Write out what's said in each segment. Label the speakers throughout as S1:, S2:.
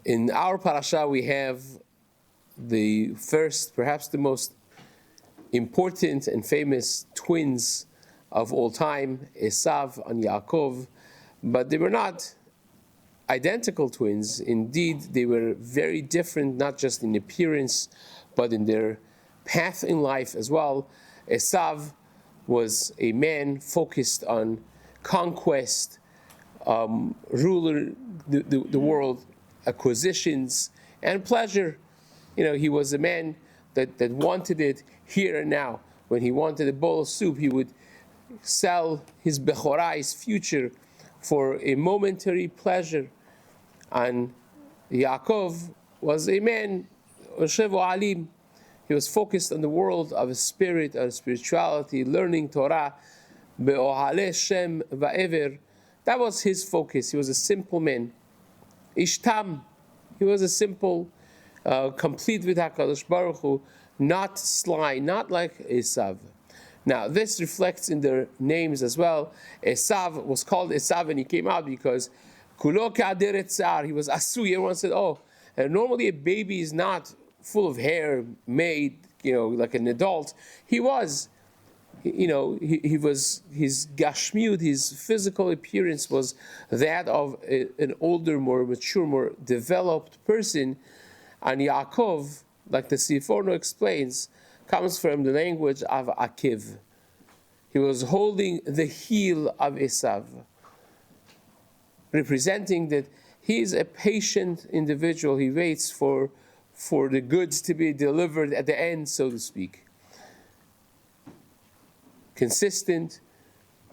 S1: In our parsha, we have the first, perhaps the most important and famous twins of all time, Esav and Yaakov, but they were not identical twins. Indeed, they were very different, not just in appearance, but in their path in life as well. Esav was a man focused on conquest, ruler the world, acquisitions, and pleasure. He was a man that wanted it here and now. When he wanted a bowl of soup, he would sell his bechorah, his future, for a momentary pleasure. And Yaakov was a man, Oshevo Alim. He was focused on the world of his spirit, of spirituality, learning Torah, be'ohale Shem va'ever. That was his focus. He was a simple man. Ishtam, he was a simple, complete with HaKadosh Baruch Hu, not sly, not like Esav. Now, this reflects in their names as well. Esav was called Esav, and he came out because Kulo ka'aderet tzar, he was asui. Everyone said, and normally a baby is not full of hair, made, like an adult. He was. He was, his gashmiut, his physical appearance was that of an older, more mature, more developed person. And Yaakov, like the Siforno explains, comes from the language of Akiv. He was holding the heel of Esav, representing that he is a patient individual. He waits for the goods to be delivered at the end, so to speak. Consistent,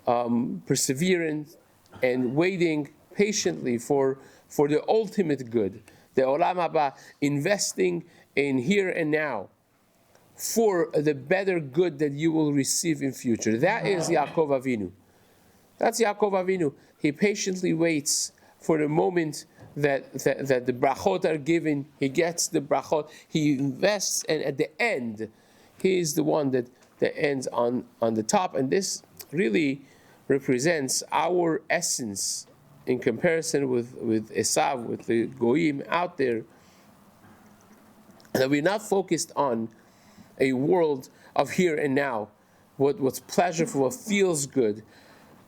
S1: perseverant, and waiting patiently for the ultimate good, the olam haba, investing in here and now for the better good that you will receive in future. That is Yaakov Avinu. That's Yaakov Avinu. He patiently waits for the moment that the brachot are given. He gets the brachot. He invests, and at the end, he is the one that ends on the top. And this really represents our essence in comparison with Esav, with the Goyim out there, that we're not focused on a world of here and now, what's pleasurable, what feels good.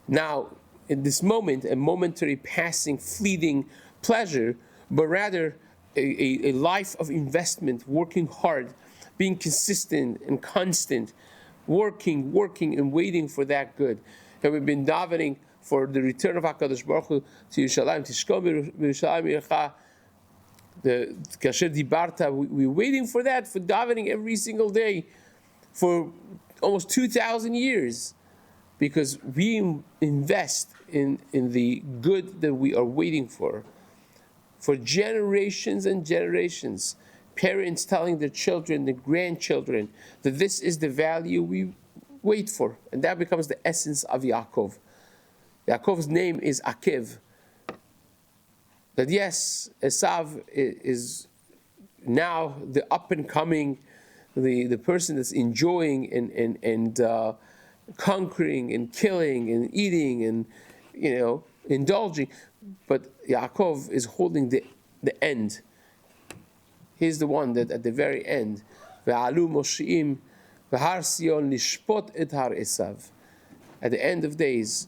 S1: Now, in this moment, a momentary passing, fleeting pleasure, but rather a life of investment, working hard, being consistent and constant, working and waiting for that good. And we've been davening for the return of HaKadosh Baruch Hu to Yerushalayim, Tishkom Yerushalayim Yecha, the Kasher Dibarta. We're waiting for that, for davening every single day for almost 2,000 years, because we invest in the good that we are waiting for generations and generations. Parents telling their children, their grandchildren, that this is the value we wait for. And that becomes the essence of Yaakov. Yaakov's name is Akiv. That yes, Esav is now the up and coming, the person that's enjoying and conquering and killing and eating and indulging. But Yaakov is holding the end. He's the one that at the very end, Ve'alu Moshiim V'har Sion Lishpot et Har Esav. At the end of days,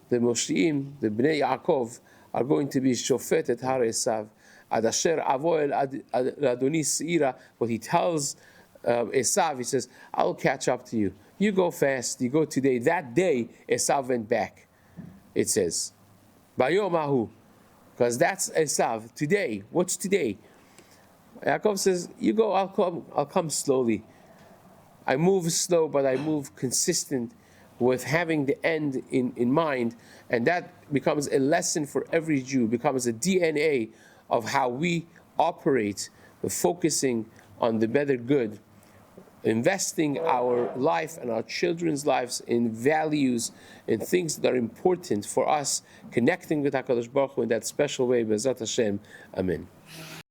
S1: the Moshiim, the Bnei Yaakov, are going to be Shofet et Har Esav. Ad Asher Avoel Adoni Seira. What he tells Esav, he says, I'll catch up to you. You go fast, you go today. That day, Esav went back, it says. Bayom Ahu. Because that's Esav. Today. What's today? Yaakov says, you go, I'll come slowly. I move slow, but I move consistent with having the end in mind. And that becomes a lesson for every Jew, becomes a DNA of how we operate, focusing on the better good, investing our life and our children's lives in values and things that are important for us, connecting with HaKadosh Baruch Hu in that special way. B'ezrat Hashem. Amen.